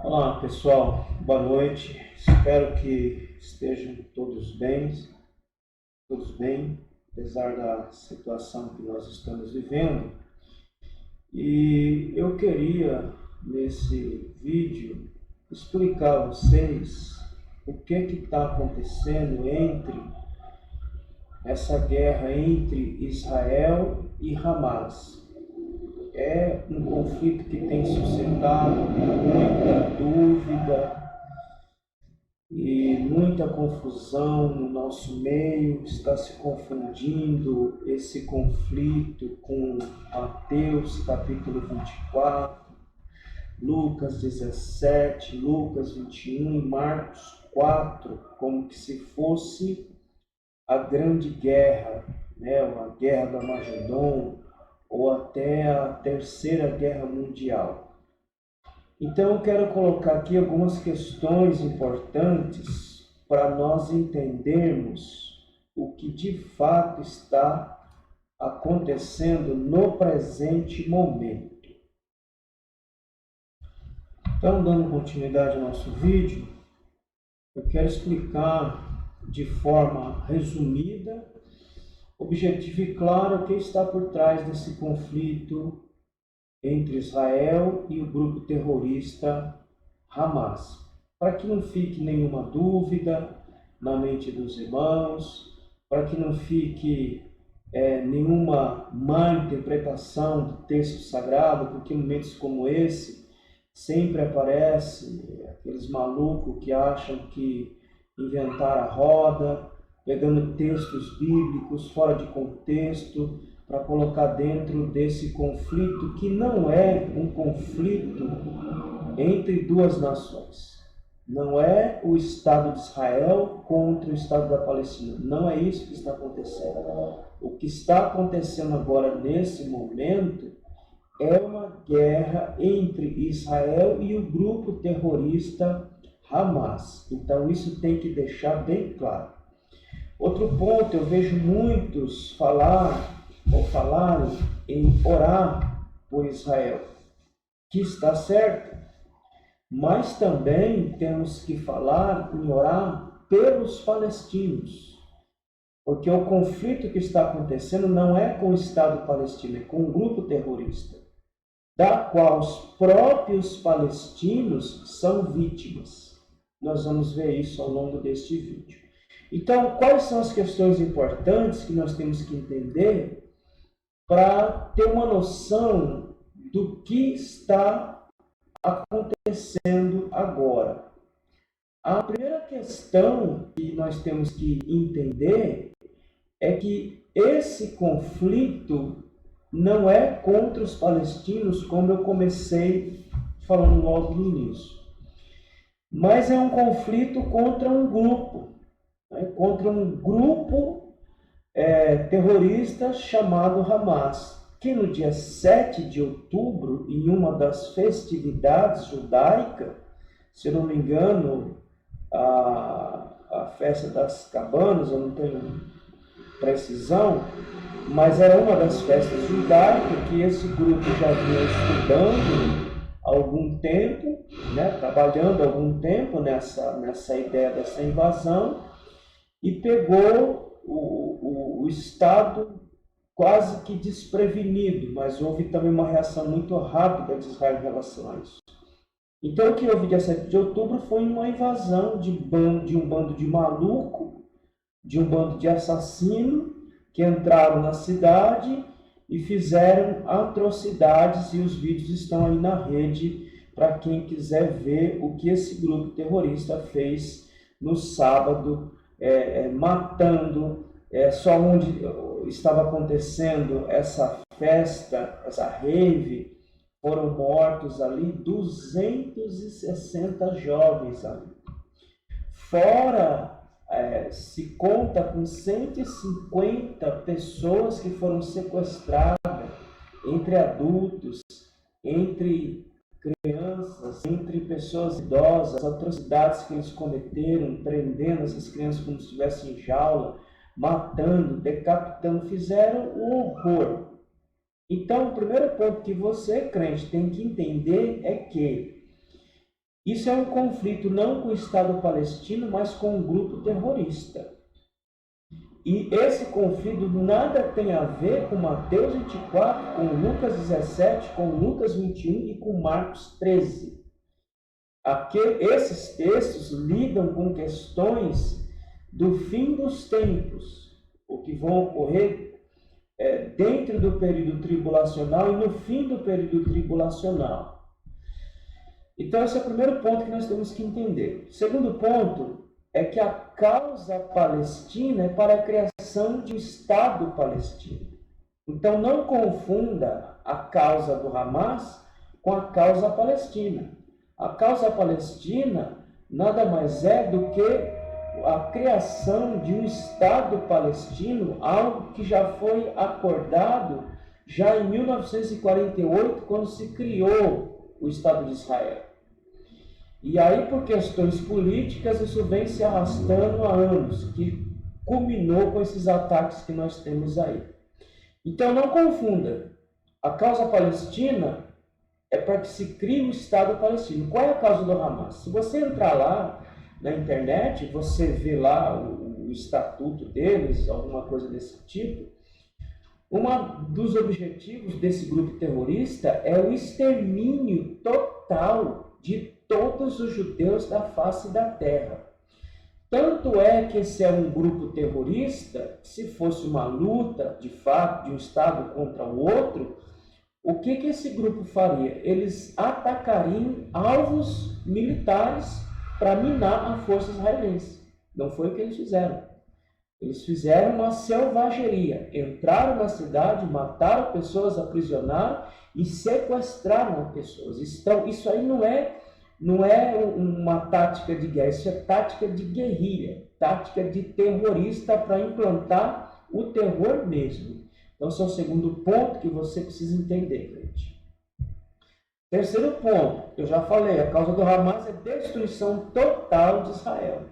Olá pessoal, boa noite. Espero que estejam todos bem, apesar da situação que nós estamos vivendo. E eu queria nesse vídeo explicar a vocês o que está acontecendo entre essa guerra entre Israel e Hamas. É um conflito que tem suscitado muita dúvida e muita confusão no nosso meio. Está se confundindo esse conflito com Mateus capítulo 24, Lucas 17, Lucas 21 e Marcos 4, como que se fosse a grande guerra, né? A guerra do Armagedon, ou até a Terceira Guerra Mundial. Então eu quero colocar aqui algumas questões importantes para nós entendermos o que de fato está acontecendo no presente momento. Então, dando continuidade ao nosso vídeo, eu quero explicar de forma resumida, objetiva e clara o que está por trás desse conflito entre Israel e o grupo terrorista Hamas, para que não fique nenhuma dúvida na mente dos irmãos, para que não fique nenhuma má interpretação do texto sagrado, porque em momentos como esse sempre aparece aqueles malucos que acham que inventaram a roda, pegando textos bíblicos fora de contexto, para colocar dentro desse conflito que não é um conflito entre duas nações. Não é o Estado de Israel contra o Estado da Palestina. Não é isso que está acontecendo. O que está acontecendo agora, nesse momento, é uma guerra entre Israel e o grupo terrorista Hamas. Então, isso tem que deixar bem claro. Outro ponto, eu vejo muitos falarem em orar por Israel, que está certo, mas também temos que falar em orar pelos palestinos, porque o conflito que está acontecendo não é com o Estado palestino, é com um grupo terrorista, da qual os próprios palestinos são vítimas. Nós vamos ver isso ao longo deste vídeo. Então, quais são as questões importantes que nós temos que entender para ter uma noção do que está acontecendo agora? A primeira questão que nós temos que entender é que esse conflito não é contra os palestinos, como eu comecei falando logo no início, mas é um conflito contra um grupo. Contra um grupo terrorista chamado Hamas, que no dia 7 de outubro, em uma das festividades judaicas, se eu não me engano, a festa das cabanas, eu não tenho precisão, mas era uma das festas judaicas que esse grupo já vinha estudando há algum tempo, né, trabalhando há algum tempo nessa ideia dessa invasão, e pegou o Estado quase que desprevenido, mas houve também uma reação muito rápida de Israel em relação a isso. Então, o que houve dia 7 de outubro foi uma invasão de um bando de maluco, de um bando de assassino, que entraram na cidade e fizeram atrocidades, e os vídeos estão aí na rede para quem quiser ver o que esse grupo terrorista fez no sábado, matando, só onde estava acontecendo essa festa, essa rave, foram mortos ali 260 jovens ali. Fora, se conta com 150 pessoas que foram sequestradas, entre adultos, entre crianças, entre pessoas idosas, atrocidades que eles cometeram, prendendo essas crianças como se estivessem em jaula, matando, decapitando, fizeram um horror. Então, o primeiro ponto que você, crente, tem que entender é que Isso é um conflito não com o Estado palestino, mas com um grupo terrorista. E esse conflito nada tem a ver com Mateus 24, com Lucas 17, com Lucas 21 e com Marcos 13. Esses textos lidam com questões do fim dos tempos, o que vão ocorrer dentro do período tribulacional e no fim do período tribulacional. Então, esse é o primeiro ponto que nós temos que entender. O segundo ponto é que a causa palestina é para a criação de um Estado palestino. Então, não confunda a causa do Hamas com a causa palestina. A causa palestina nada mais é do que a criação de um Estado palestino, algo que já foi acordado já em 1948, quando se criou o Estado de Israel. E aí, por questões políticas, isso vem se arrastando há anos, que culminou com esses ataques que nós temos aí. Então, não confunda. A causa palestina é para que se crie um Estado palestino. Qual é a causa do Hamas? Se você entrar lá na internet, você vê lá o estatuto deles, alguma coisa desse tipo. Um dos objetivos desse grupo terrorista é o extermínio total de todos os judeus da face da terra. Tanto é que esse é um grupo terrorista, se fosse uma luta, de fato, de um Estado contra o outro, o que esse grupo faria? Eles atacariam alvos militares para minar a força israelense. Não foi o que eles fizeram. Eles fizeram uma selvageria. Entraram na cidade, mataram pessoas, aprisionaram e sequestraram pessoas. Então, isso aí não é uma tática de guerra, isso é tática de guerrilha, tática de terrorista para implantar o terror mesmo. Então, esse é o segundo ponto que você precisa entender, gente. Terceiro ponto, eu já falei, a causa do Hamas é destruição total de Israel.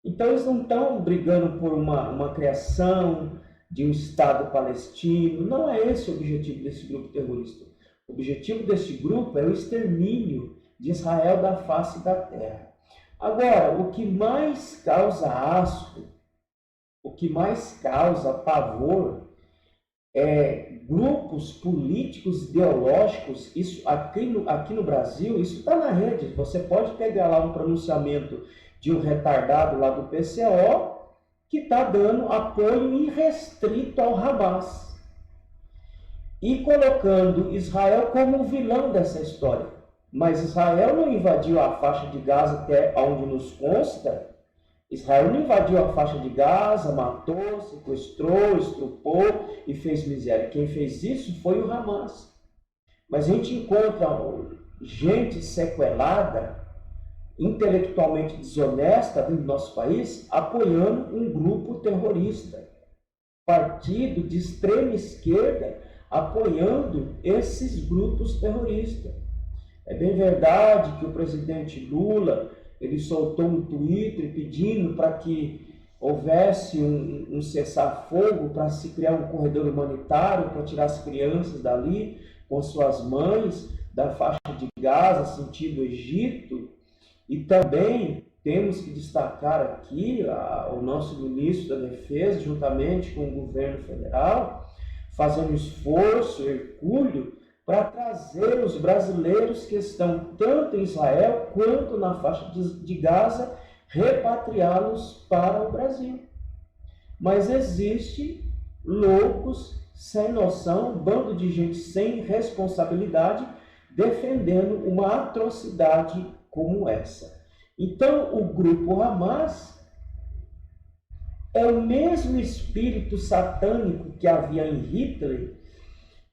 Então, eles não estão brigando por uma criação de um Estado palestino, não é esse o objetivo desse grupo terrorista. O objetivo desse grupo é o extermínio de Israel da face da terra. Agora, o que mais causa asco, o que mais causa pavor, grupos políticos ideológicos, isso aqui no Brasil, isso está na rede. Você pode pegar lá um pronunciamento de um retardado lá do PCO que está dando apoio irrestrito ao Hamas e colocando Israel como o vilão dessa história. Mas Israel não invadiu a faixa de Gaza até onde nos consta. Israel não invadiu a faixa de Gaza, matou, sequestrou, estrupou e fez miséria. Quem fez isso foi o Hamas. Mas a gente encontra gente sequelada, intelectualmente desonesta dentro do nosso país, apoiando um grupo terrorista. Partido de extrema esquerda apoiando esses grupos terroristas. É bem verdade que o presidente Lula ele soltou um Twitter pedindo para que houvesse um cessar-fogo, para se criar um corredor humanitário, para tirar as crianças dali com suas mães, da faixa de Gaza, sentido Egito. E também temos que destacar aqui o nosso ministro da Defesa, juntamente com o governo federal, fazendo esforço hercúleo para trazer os brasileiros que estão tanto em Israel quanto na faixa de Gaza, repatriá-los para o Brasil. Mas existe loucos sem noção, um bando de gente sem responsabilidade, defendendo uma atrocidade como essa. Então, o grupo Hamas é o mesmo espírito satânico que havia em Hitler,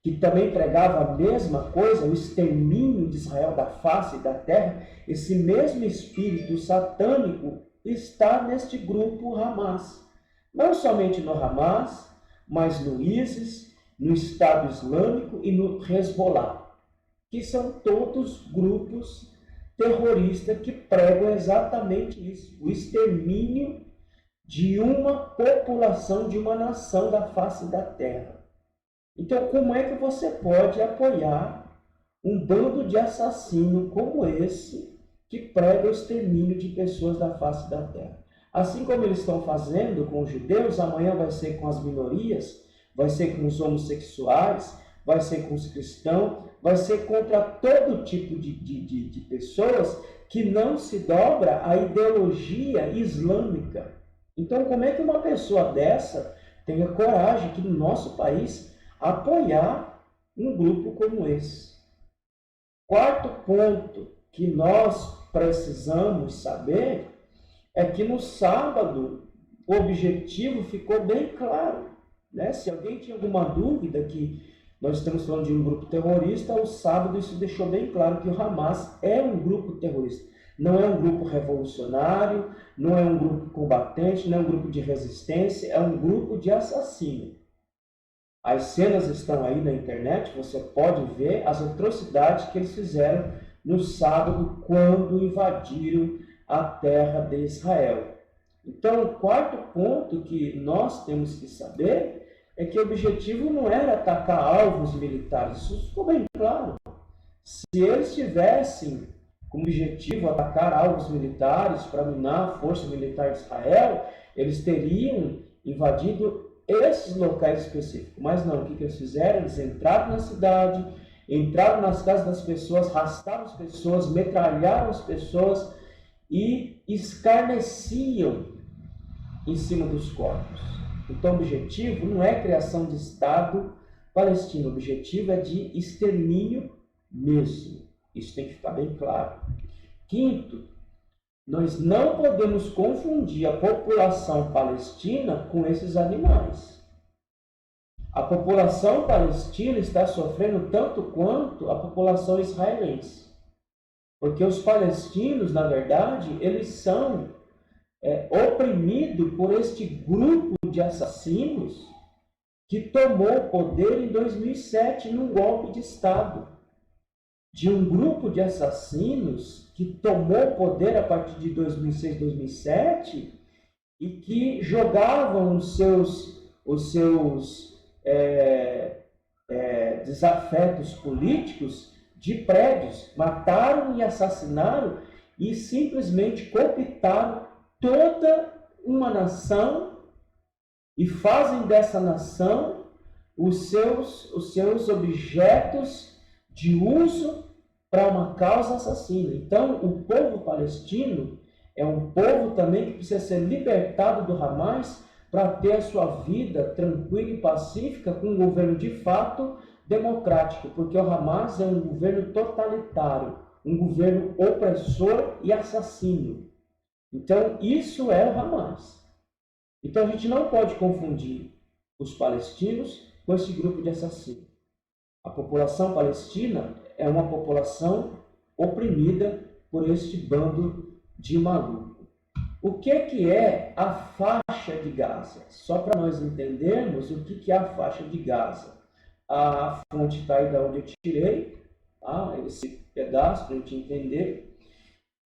que também pregava a mesma coisa, o extermínio de Israel da face da terra. Esse mesmo espírito satânico está neste grupo Hamas. Não somente no Hamas, mas no ISIS, no Estado Islâmico e no Hezbollah, que são todos grupos terroristas que pregam exatamente isso, o extermínio de uma população, de uma nação da face da terra. Então, como é que você pode apoiar um bando de assassino como esse, que prega o extermínio de pessoas da face da terra. Assim como eles estão fazendo com os judeus, amanhã vai ser com as minorias, vai ser com os homossexuais, vai ser com os cristãos, vai ser contra todo tipo de pessoas que não se dobra à ideologia islâmica. Então, como é que uma pessoa dessa tenha coragem aqui no nosso país apoiar um grupo como esse? Quarto ponto que nós precisamos saber é que no sábado o objetivo ficou bem claro, né? Se alguém tinha alguma dúvida que nós estamos falando de um grupo terrorista, o sábado isso deixou bem claro que o Hamas é um grupo terrorista. Não é um grupo revolucionário, não é um grupo combatente, não é um grupo de resistência, é um grupo de assassino. As cenas estão aí na internet, você pode ver as atrocidades que eles fizeram no sábado quando invadiram a terra de Israel. Então, o quarto ponto que nós temos que saber é que o objetivo não era atacar alvos militares, isso ficou bem claro. Se eles tivessem como objetivo atacar alvos militares para minar a força militar de Israel, eles teriam invadido esses locais específicos. Mas não, o que eles fizeram? Eles entraram na cidade, entraram nas casas das pessoas, arrastaram as pessoas, metralharam as pessoas e escarneciam em cima dos corpos. Então o objetivo não é criação de Estado palestino, o objetivo é de extermínio mesmo. Isso tem que ficar bem claro. Quinto, nós não podemos confundir a população palestina com esses animais. A população palestina está sofrendo tanto quanto a população israelense. Porque os palestinos, na verdade, eles são oprimidos por este grupo de assassinos que tomou o poder em 2007 num golpe de Estado. De um grupo de assassinos que tomou o poder a partir de 2006, 2007 e que jogavam os seus desafetos políticos de prédios, mataram e assassinaram e simplesmente cooptaram toda uma nação e fazem dessa nação os seus objetos de uso para uma causa assassina. Então, o povo palestino é um povo também que precisa ser libertado do Hamas para ter a sua vida tranquila e pacífica com um governo de fato democrático, porque o Hamas é um governo totalitário, um governo opressor e assassino. Então, isso é o Hamas. Então, a gente não pode confundir os palestinos com esse grupo de assassinos. A população palestina é uma população oprimida por este bando de maluco. O que é a faixa de Gaza? Só para nós entendermos o que é a faixa de Gaza. A fonte está aí de onde eu tirei, esse pedaço para a gente entender.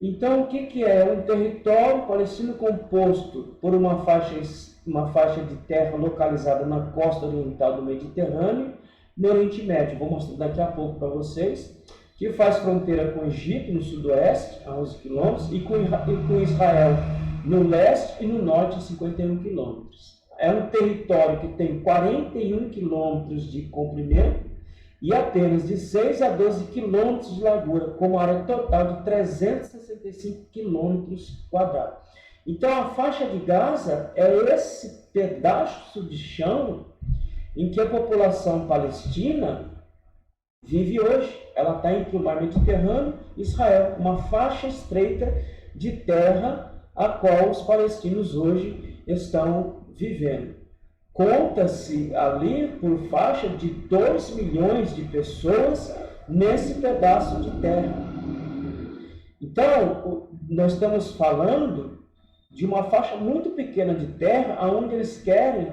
Então, o que é? É um território palestino composto por uma faixa de terra localizada na costa oriental do Mediterrâneo, no Oriente Médio. Vou mostrar daqui a pouco para vocês, que faz fronteira com o Egito, no sudoeste, a 11 quilômetros, e com Israel, no leste e no norte, a 51 quilômetros. É um território que tem 41 quilômetros de comprimento e apenas de 6 a 12 quilômetros de largura, com uma área total de 365 quilômetros quadrados. Então, a faixa de Gaza é esse pedaço de chão em que a população palestina vive hoje. Ela está entre o mar Mediterrâneo e Israel, uma faixa estreita de terra a qual os palestinos hoje estão vivendo. Conta-se ali por faixa de 2 milhões de pessoas nesse pedaço de terra. Então, nós estamos falando de uma faixa muito pequena de terra onde eles querem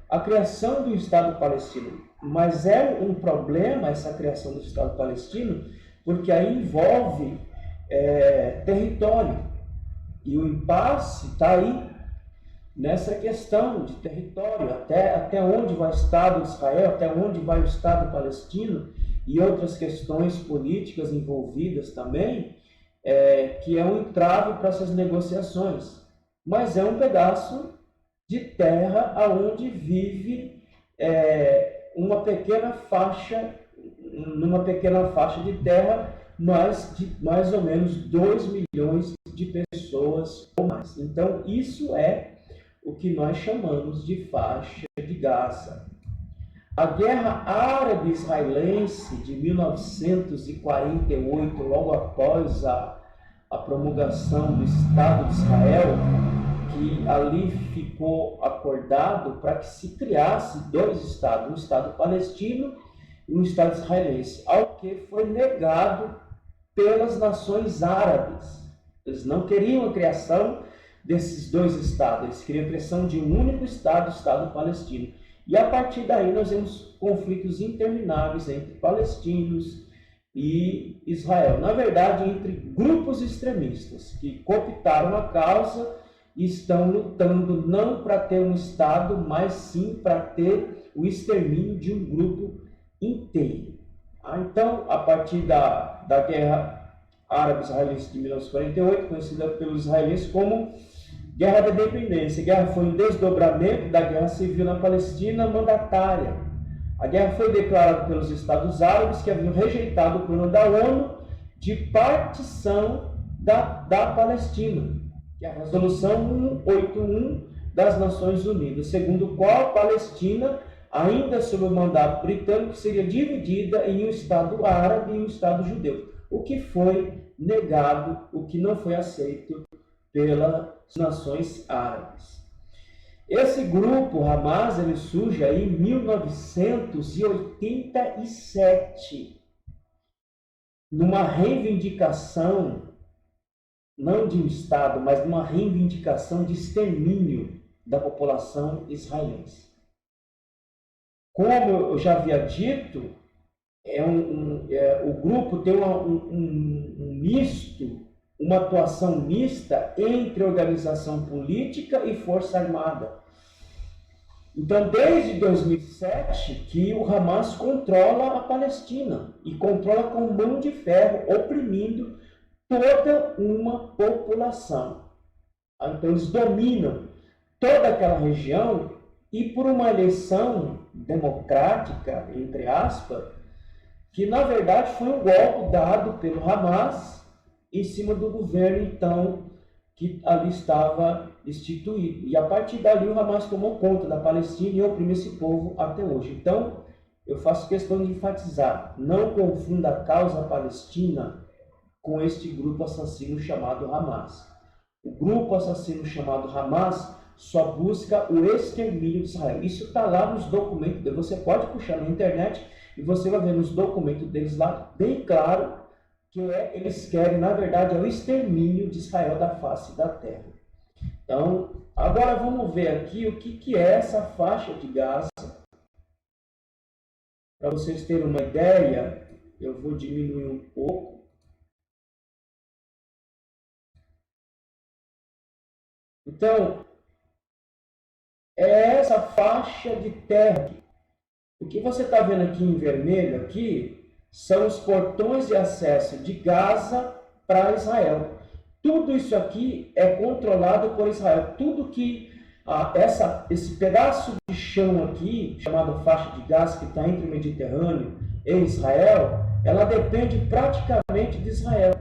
a criação do Estado palestino. Mas é um problema essa criação do Estado palestino, porque aí envolve território. E o impasse está aí nessa questão de território, até onde vai o Estado de Israel, até onde vai o Estado palestino, e outras questões políticas envolvidas também, que é um entrave para essas negociações, mas é um pedaço de terra aonde vive uma pequena faixa, numa pequena faixa de terra, mas de mais ou menos 2 milhões de pessoas ou mais. Então, isso é o que nós chamamos de faixa de Gaza. A Guerra Árabe-Israelense de 1948, logo após a promulgação do Estado de Israel, que ali ficou acordado para que se criasse dois estados, um Estado palestino e um Estado israelense, ao que foi negado pelas nações árabes. Eles não queriam a criação desses dois estados, eles queriam a criação de um único Estado, o Estado palestino. E a partir daí nós vemos conflitos intermináveis entre palestinos e Israel. Na verdade, entre grupos extremistas que cooptaram a causa e estão lutando não para ter um Estado, mas sim para ter o extermínio de um grupo inteiro. Então, a partir da Guerra Árabe-Israelense de 1948, conhecida pelos israelenses como Guerra da Independência. A guerra foi um desdobramento da guerra civil na Palestina mandatária. A guerra foi declarada pelos Estados Árabes, que haviam rejeitado o plano da ONU de partição da Palestina, que é a Resolução 181 das Nações Unidas, segundo o qual a Palestina, ainda sob o mandato britânico, seria dividida em um Estado árabe e um Estado judeu, o que foi negado, o que não foi aceito pelas nações árabes. Esse grupo, Hamas, ele surge aí em 1987, numa reivindicação, não de um Estado, mas numa reivindicação de extermínio da população israelense. Como eu já havia dito, o grupo tem um misto, uma atuação mista entre organização política e força armada. Então, desde 2007, que o Hamas controla a Palestina e controla com mão de ferro, oprimindo toda uma população. Então, eles dominam toda aquela região e por uma eleição democrática, entre aspas, que na verdade foi um golpe dado pelo Hamas em cima do governo, então, que ali estava instituído. E a partir dali o Hamas tomou conta da Palestina e oprime esse povo até hoje. Então, eu faço questão de enfatizar, não confunda a causa palestina com este grupo assassino chamado Hamas. O grupo assassino chamado Hamas só busca o extermínio de Israel. Isso está lá nos documentos, você pode puxar na internet e você vai ver nos documentos deles lá, bem claro, que eles querem, na verdade, o extermínio de Israel da face da terra. Então, agora vamos ver aqui o que é essa faixa de Gaza. Para vocês terem uma ideia, eu vou diminuir um pouco. Então, é essa faixa de terra. O que você está vendo aqui em vermelho aqui são os portões de acesso de Gaza para Israel. Tudo isso aqui é controlado por Israel. Tudo que esse pedaço de chão aqui, chamado faixa de Gaza, que está entre o Mediterrâneo e Israel, ela depende praticamente de Israel.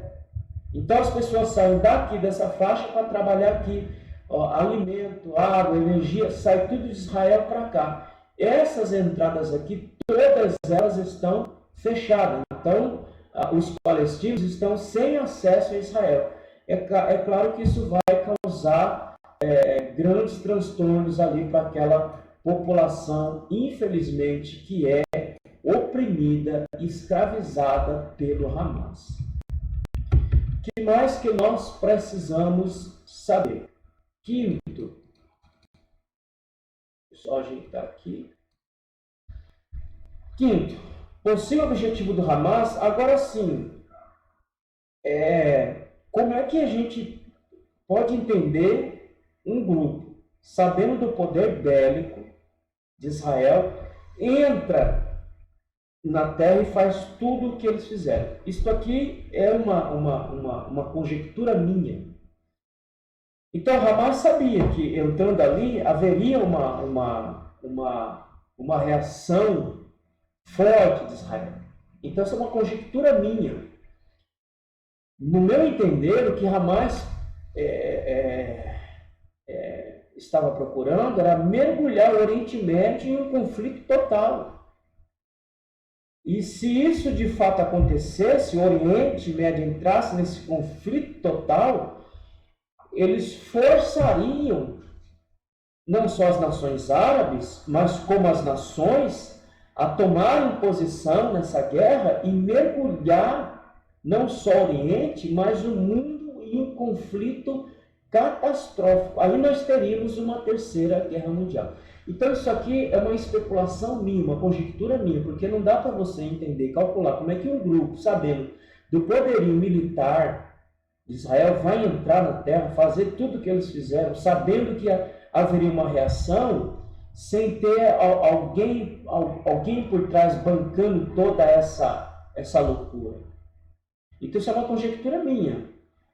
Então as pessoas saem daqui dessa faixa para trabalhar aqui. Alimento, água, energia, sai tudo de Israel para cá. Essas entradas aqui, todas elas estão fechadas. Então, os palestinos estão sem acesso a Israel. É claro que isso vai causar grandes transtornos ali para aquela população, infelizmente, que é oprimida, escravizada pelo Hamas. O que mais que nós precisamos saber? Quinto, só ajeitar aqui. Quinto, possível objetivo do Hamas, agora sim, como é que a gente pode entender um grupo, sabendo do poder bélico de Israel, entra na terra e faz tudo o que eles fizeram. Isto aqui é uma conjectura minha. Então Hamas sabia que entrando ali haveria uma reação forte de Israel. Então essa é uma conjectura minha. No meu entender, o que Hamas estava procurando era mergulhar o Oriente Médio em um conflito total. E se isso de fato acontecesse, o Oriente Médio entrasse nesse conflito total, eles forçariam não só as nações árabes, mas como as nações a tomarem posição nessa guerra e mergulhar não só o Oriente, mas o mundo em um conflito catastrófico. Aí nós teríamos uma terceira guerra mundial. Então isso aqui é uma especulação minha, uma conjectura minha, porque não dá para você entender, calcular como é que um grupo, sabendo do poderio militar de Israel, vai entrar na terra, fazer tudo o que eles fizeram, sabendo que haveria uma reação, sem ter alguém por trás bancando toda essa loucura. Então isso é uma conjectura minha.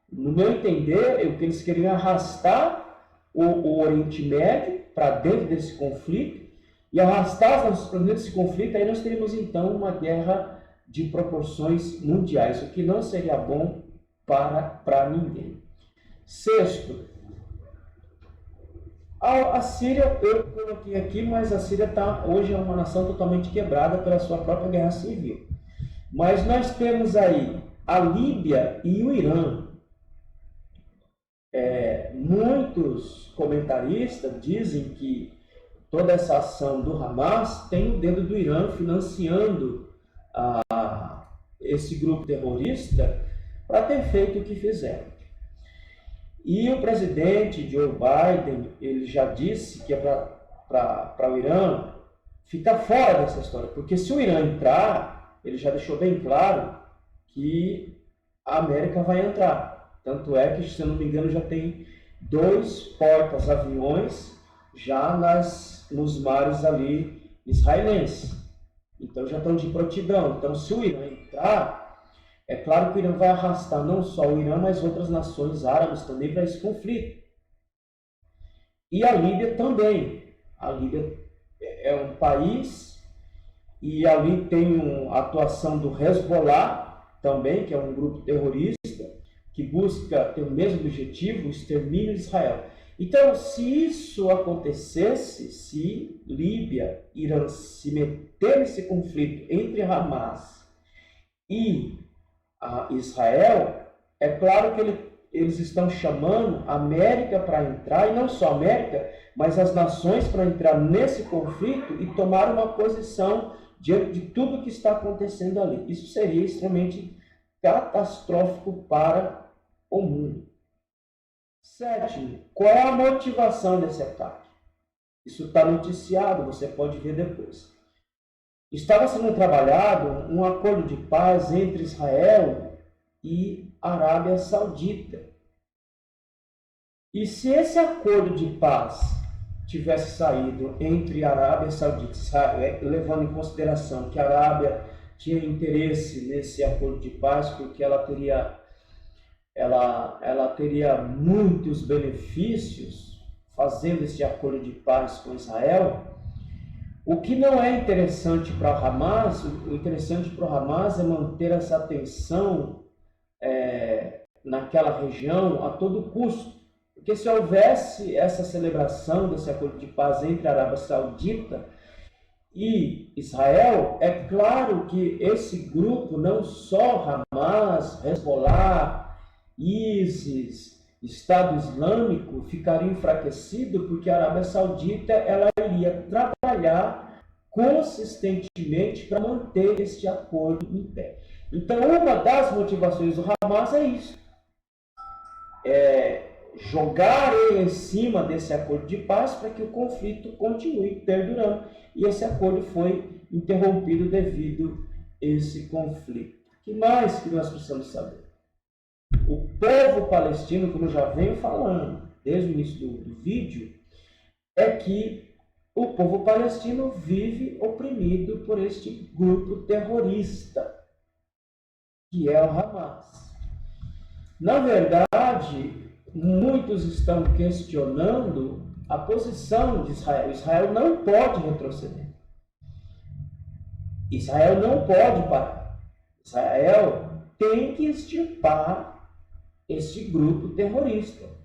No meu entender, o que eles queriam arrastar o Oriente Médio para dentro desse conflito, e arrastar para dentro desse conflito, aí nós teríamos então uma guerra de proporções mundiais, o que não seria bom para ninguém. Sexto, a Síria, eu coloquei aqui, mas a Síria hoje é uma nação totalmente quebrada pela sua própria guerra civil. Mas nós temos aí a Líbia e o Irã. Muitos comentaristas dizem que toda essa ação do Hamas tem o dedo do Irã financiando esse grupo terrorista para ter feito o que fizeram. E o presidente Joe Biden, ele já disse que é para o Irã ficar fora dessa história, porque se o Irã entrar, ele já deixou bem claro que a América vai entrar. Tanto é que, se eu não me engano, já tem 2 portas-aviões já nos mares ali israelenses. Então já estão de prontidão. Então, se o Irã entrar, é claro que o Irã vai arrastar não só o Irã, mas outras nações árabes também para esse conflito. E a Líbia também. A Líbia é um país e ali tem a atuação do Hezbollah também, que é um grupo terrorista, que busca ter o mesmo objetivo, o extermínio de Israel. Então, se isso acontecesse, se Líbia, Irã se meter nesse conflito entre Hamas e Israel, é claro que eles estão chamando a América para entrar, e não só a América, mas as nações para entrar nesse conflito e tomar uma posição diante de tudo que está acontecendo ali. Isso seria extremamente catastrófico para o mundo. Sétimo, qual é a motivação desse ataque? Isso está noticiado, você pode ver depois. Estava sendo trabalhado um acordo de paz entre Israel e Arábia Saudita. E se esse acordo de paz tivesse saído entre Arábia Saudita e Israel, levando em consideração que a Arábia tinha interesse nesse acordo de paz, porque ela teria muitos benefícios fazendo esse acordo de paz com Israel. O que não é interessante para o Hamas, o interessante para o Hamas é manter essa tensão naquela região a todo custo. Porque se houvesse essa celebração desse acordo de paz entre a Arábia Saudita e Israel, é claro que esse grupo, não só Hamas, Hezbollah, ISIS, Estado Islâmico, ficaria enfraquecido, porque a Arábia Saudita ela iria trabalhar consistentemente para manter este acordo em pé. Então, uma das motivações do Hamas é isso. Jogar ele em cima desse acordo de paz para que o conflito continue perdurando. E esse acordo foi interrompido devido a esse conflito. O que mais que nós precisamos saber? O povo palestino, como eu já venho falando desde o início do vídeo, é que o povo palestino vive oprimido por este grupo terrorista, que é o Hamas. Na verdade, muitos estão questionando a posição de Israel. Israel não pode retroceder. Israel não pode parar. Israel tem que extirpar este grupo terrorista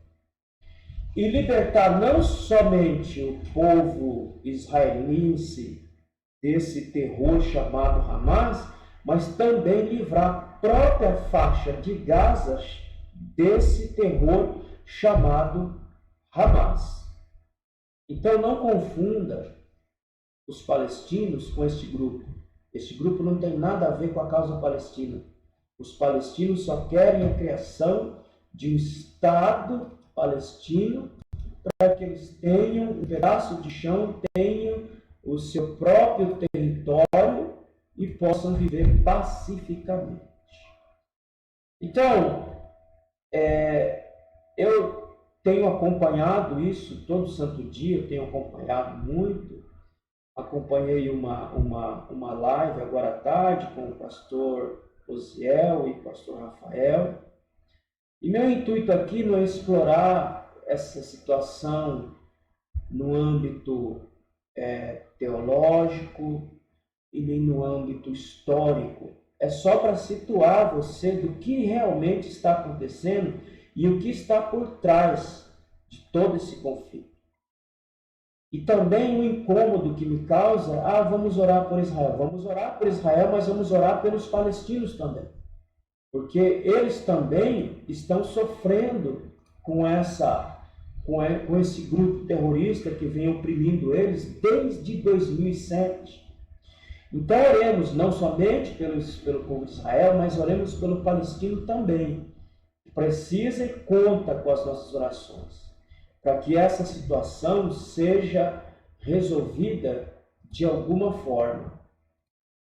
e libertar não somente o povo israelense desse terror chamado Hamas, mas também livrar a própria faixa de Gaza desse terror chamado Hamas. Então não confunda os palestinos com este grupo. Este grupo não tem nada a ver com a causa palestina. Os palestinos só querem a criação de um Estado palestino para que eles tenham um pedaço de chão, tenham o seu próprio território e possam viver pacificamente. Então, eu tenho acompanhado isso todo santo dia, eu tenho acompanhado muito. Acompanhei uma live agora à tarde com o pastor Osiel e o pastor Rafael. E meu intuito aqui não é explorar essa situação no âmbito teológico e nem no âmbito histórico. É só para situar você do que realmente está acontecendo e o que está por trás de todo esse conflito. E também o incômodo que me causa, vamos orar por Israel. Vamos orar por Israel, mas vamos orar pelos palestinos também. Porque eles também estão sofrendo com esse grupo terrorista que vem oprimindo eles desde 2007. Então oremos não somente pelo povo de Israel, mas oremos pelo palestino também. Precisa e conta com as nossas orações, para que essa situação seja resolvida de alguma forma.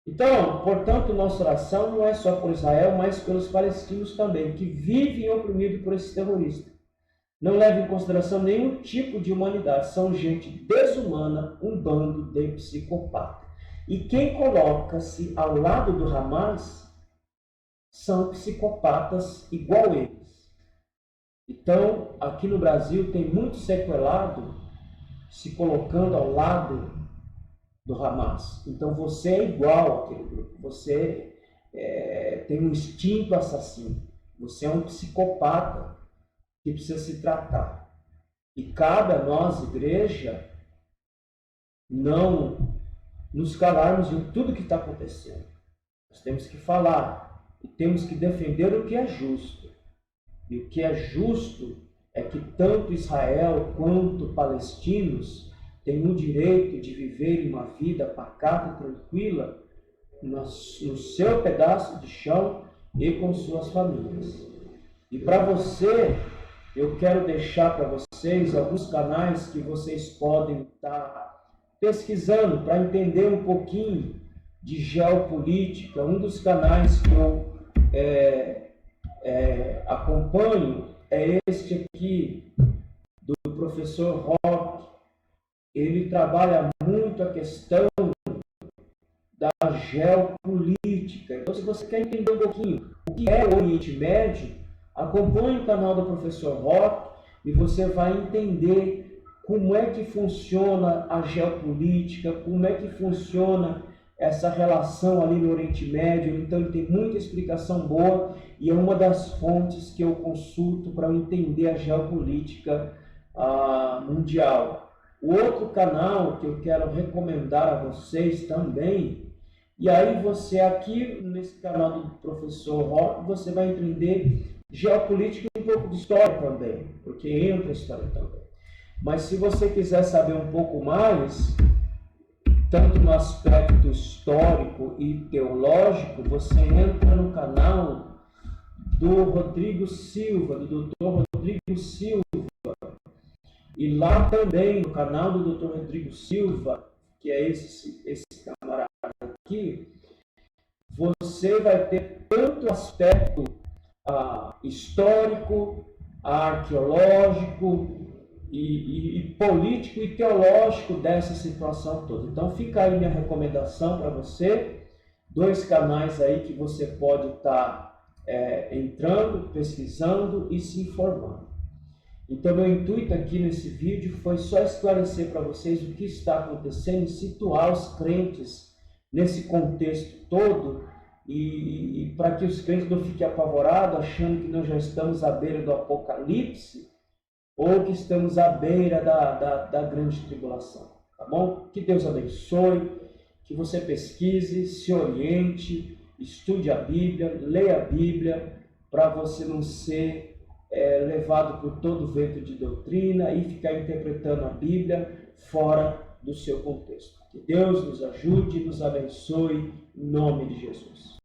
Então, portanto, nossa oração não é só por Israel, mas pelos palestinos também, que vivem oprimidos por esse terrorista. Não leva em consideração nenhum tipo de humanidade. São gente desumana, um bando de psicopatas. E quem coloca-se ao lado do Hamas são psicopatas igual eles. Então, aqui no Brasil tem muito sequelado se colocando ao lado do Hamas. Então você é igual àquele grupo. Você tem um instinto assassino. Você é um psicopata que precisa se tratar. E cabe a nós, igreja, não nos calarmos de tudo que está acontecendo. Nós temos que falar e temos que defender o que é justo. E o que é justo é que tanto Israel quanto palestinos têm o direito de viver uma vida pacata e tranquila no seu pedaço de chão e com suas famílias. E para você, eu quero deixar para vocês alguns canais que vocês podem estar pesquisando para entender um pouquinho de geopolítica. Um dos canais que eu acompanho é este aqui, do professor Rock. Ele trabalha muito a questão da geopolítica. Então, se você quer entender um pouquinho o que é o Oriente Médio, acompanhe o canal do professor Rock e você vai entender como é que funciona a geopolítica, como é que funciona essa relação ali no Oriente Médio. Então ele tem muita explicação boa e é uma das fontes que eu consulto para entender a geopolítica mundial. O outro canal que eu quero recomendar a vocês também, e aí você aqui nesse canal do professor Rock, você vai entender geopolítica e um pouco de história também, porque entra a história também. Mas se você quiser saber um pouco mais, tanto no aspecto histórico e teológico, você entra no canal do Rodrigo Silva, do Dr. Rodrigo Silva. E lá também, no canal do Dr. Rodrigo Silva, que é esse camarada aqui, você vai ter tanto aspecto histórico, arqueológico e político e teológico dessa situação toda. Então fica aí minha recomendação para você, 2 canais aí que você pode estar entrando, pesquisando e se informando. Então meu intuito aqui nesse vídeo foi só esclarecer para vocês o que está acontecendo e situar os crentes nesse contexto todo e para que os crentes não fiquem apavorados achando que nós já estamos à beira do apocalipse ou que estamos à beira da grande tribulação, tá bom? Que Deus abençoe, que você pesquise, se oriente, estude a Bíblia, leia a Bíblia, para você não ser levado por todo vento de doutrina e ficar interpretando a Bíblia fora do seu contexto. Que Deus nos ajude e nos abençoe, em nome de Jesus.